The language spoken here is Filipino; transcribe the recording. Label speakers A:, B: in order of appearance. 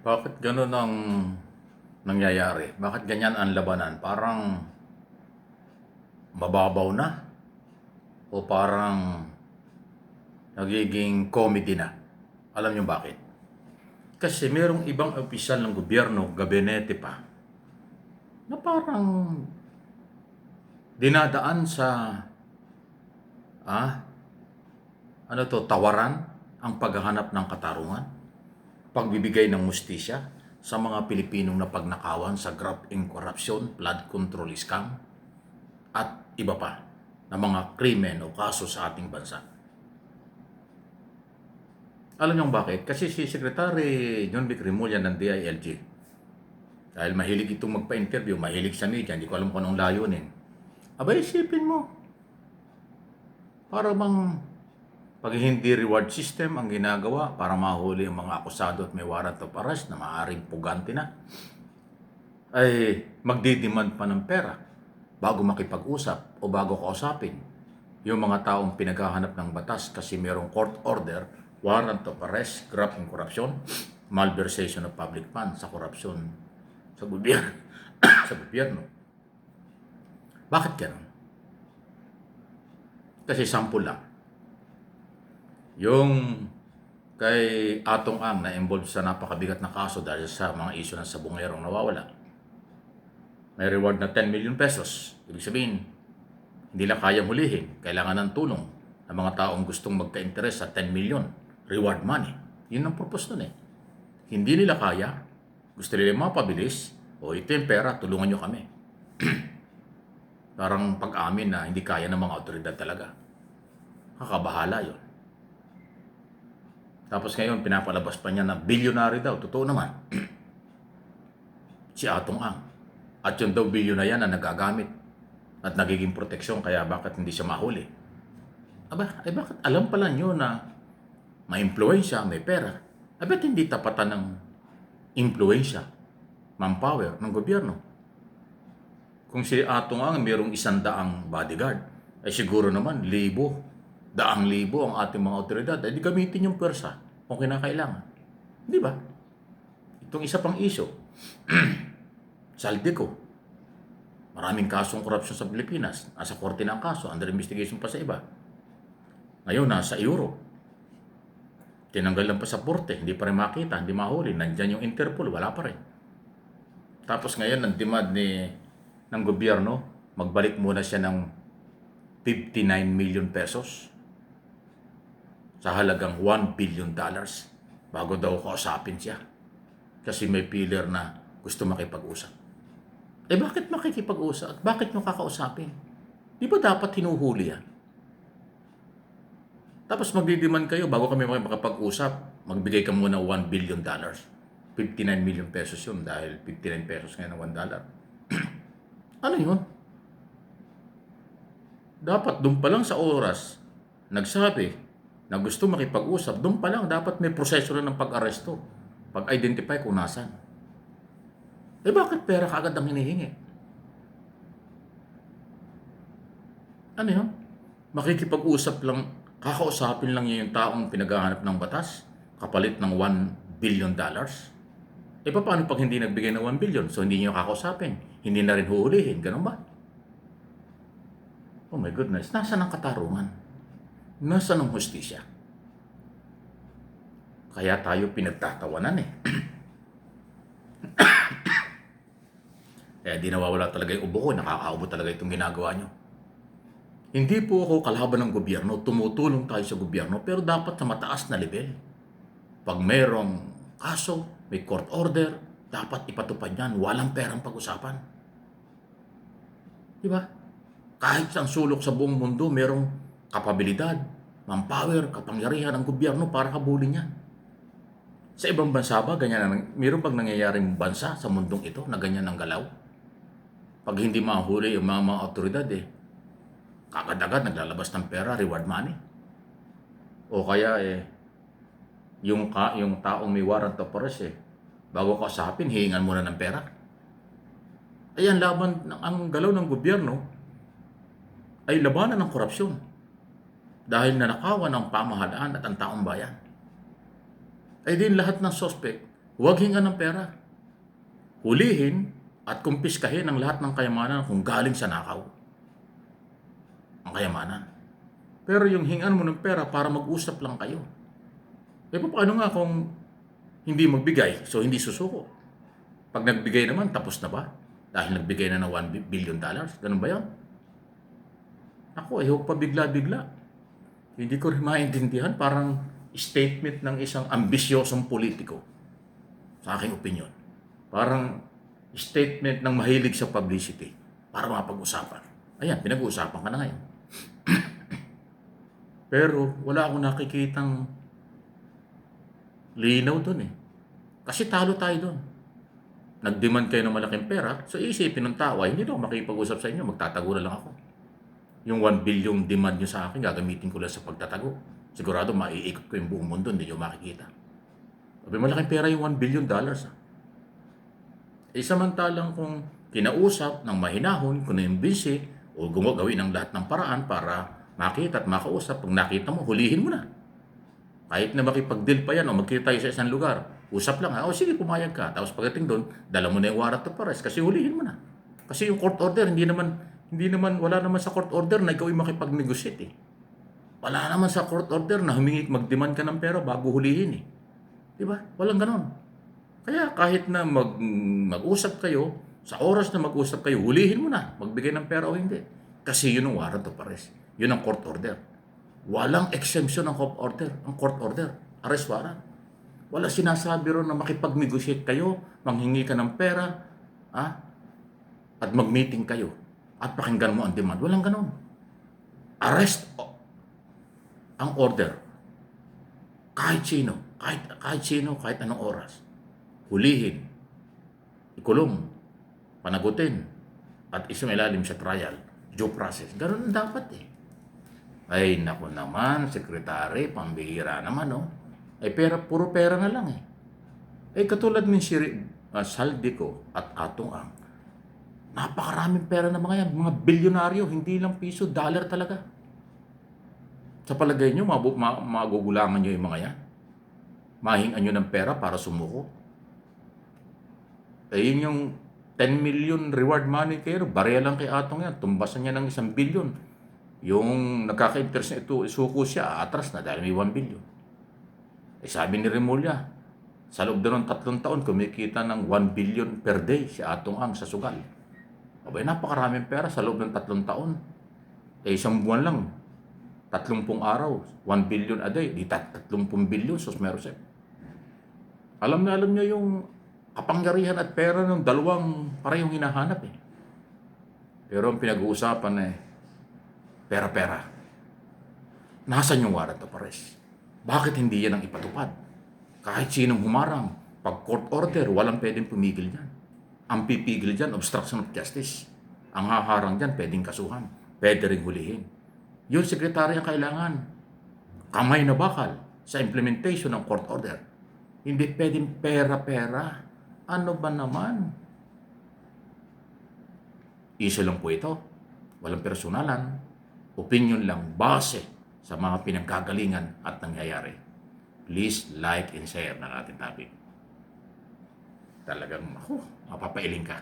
A: Bakit gano'n ang nangyayari? Bakit ganyan ang labanan? Parang mababaw na o parang nagiging comedy na? Alam niyo bakit? Kasi merong ibang opisyal ng gobyerno, gabinete pa, na parang dinadaan sa ah, tawaran ang paghahanap ng katarungan, pagbibigay ng mustisya sa mga Pilipinong napagnakawan sa graft and corruption, flood control scam, at iba pa na mga krimen o kaso sa ating bansa. Alam niyo bakit? Kasi si Secretary John Vic Remulla ng DILG, dahil mahilig itong magpa-interview, mahilig sa media, hindi ko alam kung anong layunin. Aba, isipin mo, para bang pag hindi reward system ang ginagawa para mahuli ang mga akusado at may warrant of arrest na maaaring pugante na, ay magdidemand pa ng pera bago makipag-usap o bago kausapin yung mga taong pinaghahanap ng batas kasi merong court order, warrant of arrest, graft and corruption, malversation of public funds sa korupsyon sa gobyerno. sa gobyerno. Bakit ganun? Kasi sample lang. Yung kay Atong Ang na involved sa napakabigat na kaso dahil sa mga isyu ng sabongerong nawawala. May reward na 10 million pesos. Ibig sabihin, hindi lang kayang hulihin. Kailangan ng tulong ng mga taong gustong magka-interest sa 10 million. Reward money. Yun ang purpose nun eh. Hindi nila kaya. Gusto nila mapabilis. O ito yung pera, tulungan nyo kami. Parang pag-amin na hindi kaya ng mga otoridad talaga. Kakabahala yun. Tapos ngayon, pinapalabas pa niya na billionaire daw. Totoo naman. Si Atong Ang. At yung daw bilyon na yan na nagagamit at nagiging proteksyon, kaya bakit hindi siya mahuli? Aba, ay bakit alam pala nyo na may impluensya, may pera? Abet hindi tapatan ng impluensya, manpower ng gobyerno. Kung si Atong Ang mayroong 100 bodyguard, ay siguro naman daang libo ang ating mga otoridad, ay di gamitin yung pwersa kung kinakailangan. Di ba? Itong isa pang issue, Saldico. Maraming kasong korupsyon sa Pilipinas. Nasa korte ng kaso, under investigation pa sa iba. Ngayon, nasa Europe. Tinanggal lang pasaporte, hindi pa rin makita, hindi mahuli. Nandyan yung Interpol, wala pa rin. Tapos ngayon, ang demand ng gobyerno, magbalik muna siya ng 59 million pesos sa halagang $1 billion bago daw kausapin siya. Kasi may pillar na gusto makipag-usap. Eh bakit makikipag-usap? Bakit nyo kakausapin? Di ba dapat hinuhuli yan? Tapos magdidiman kayo bago kami makapag-usap, magbigay ka muna $1 billion. 59 million pesos yun dahil 59 pesos ngayon ng $1. Ano yun? Dapat doon pa lang sa oras, nagsabi na gusto makipag-usap, doon pa lang dapat may proseso na ng pag-aresto, pag-identify kung nasan. Eh bakit pera kaagad ang hinihingi? Ano yun? Makikipag-usap lang, kakausapin lang niya yung taong pinaghahanap ng batas, kapalit ng $1 billion. Eh paano pag hindi nagbigay ng 1 billion? So hindi niyo kakausapin, hindi na rin huhulihin, ganun ba? Oh my goodness, nasaan ang katarungan? Nasaan ang hustisya? Kaya tayo pinagtatawanan eh. Kaya di nawawala talaga yung ubo ko, nakakaubo talaga itong ginagawa nyo. Hindi po ako kalaban ng gobyerno, tumutulong tayo sa gobyerno, pero dapat sa mataas na level. Pag merong kaso, may court order, dapat ipatupad yan, walang perang pag-usapan. Diba? Kahit sa sulok sa buong mundo, merong kapabilidad, manpower, kapangyarihan ng gobyerno para habulin yan. Sa ibang bansa ba, ganyan meron bang nangyayaring bansa sa mundong ito na ganyan ang galaw? Pag hindi mahuli yung mga otoridad kagad-agad naglalabas ng pera, reward money. O kaya yung taong may warrant of arrest bago kausapin, hihingan muna ng pera. Ayan, ang galaw ng gobyerno ay labanan ng korupsyon dahil nanakawan ang pamahalaan at ang taong bayan. Ay din lahat ng suspect Huwag hingan ng pera. Hulihin at kumpiskahin ang lahat ng kayamanan kung galing sa nakaw. Ang kayamanan. Pero yung hingan mo ng pera para mag-usap lang kayo. Paano nga kung hindi magbigay, so hindi susuko? Pag nagbigay naman, tapos na ba? Dahil nagbigay na ng $1 billion. Ganun ba yan? Ako, huwag pa bigla-bigla. Hindi ko rin maintindihan. Parang statement ng isang ambisyosong politiko. Sa aking opinion. Parang statement ng mahilig sa publicity. Para mapag-usapan. Ayan, pinag-uusapan ka na ngayon. Pero wala akong nakikitang linaw dun eh. Kasi talo tayo dun. Nag-demand kayo ng malaking pera, so isipin ng tao, hindi na ako makipag-usap sa inyo, magtatago na lang ako. Yung 1 billion demand nyo sa akin, gagamitin ko lang sa pagtatago. Sigurado maiikot ko yung buong mundo, hindi nyo makikita. Sabi, malaking pera yung $1 billion. Samantalang kung kinausap ng mahinahon, kung naimbisi, o gumagawin ng lahat ng paraan para makita at makausap, pag nakita mo, hulihin mo na. Kahit na makipag-deal pa yan o magkita tayo sa isang lugar, usap lang, o sige, pumayag ka. Tapos pagdating doon, dala mo na yung warrant of arrest kasi hulihin mo na. Kasi yung court order, wala naman sa court order na ikaw yung makipag-negotiate eh. Wala naman sa court order na mag-demand ka ng pera bago hulihin eh. Diba? Walang ganon. Kaya kahit na mag-usap kayo, sa oras na mag-usap kayo, hulihin mo na, magbigay ng pera o hindi. Kasi yun ang warrant of arrest. Yun ang court order. Walang exemption ng court order. Ang court order, arrest warrant. Wala sinasabi ron na makipag-negotiate kayo, manghingi ka ng pera, at mag-meeting kayo, at pakinggan mo ang demand. Walang ganon. Arrest ang order. Kahit sino, kahit anong oras. Hulihin, ikulong, panagutin, at isumailalim sa trial, due process. Ganon dapat eh. Ay, naku naman, sekretary, pambihira naman, no? Ay, puro pera na lang eh. Katulad ng Saldico at Atong Ang, napakaraming pera na mga yan. Mga bilyonaryo, hindi lang piso, dollar talaga. Sa palagay nyo, magugulangan nyo yung mga yan. Mahingan nyo ng pera para sumuko. Yun yung 10 million reward money kayo, barya lang kay Atong yan. Tumbasan niya ng 1 billion. Yung nagkaka-interest na ito, isuko siya, atras na dahil may 1 billion. Sabi ni Remulla, sa loob na ng 3 taon, kumikita ng 1 billion per day si Atong Ang sa sugal. Abay, napakaraming pera sa loob ng 3 taon. Isang buwan lang, 30 araw, 1 billion a day, di 30 billion, sus merosep. Alam niyo yung kapangyarihan at pera ng dalawang parehong hinahanap eh. Pero ang pinag-uusapan pera-pera. Nasaan yung warrant of arrest? Bakit hindi yan ang ipatupad? Kahit sinong humarang, pag court order, walang pwedeng pumigil dyan. Ang pipigil dyan, obstruction of justice. Ang haharang dyan, pwedeng kasuhan. Pwede rin hulihin. Yung sekretary ang kailangan. Kamay na bakal sa implementation ng court order. Hindi pwedeng pera-pera. Ano ba naman? Isa lang po ito. Walang personalan. Opinion lang base sa mga pinanggagalingan at nangyayari. Please like and share ng ating topic. Talagang, mapapailing ka.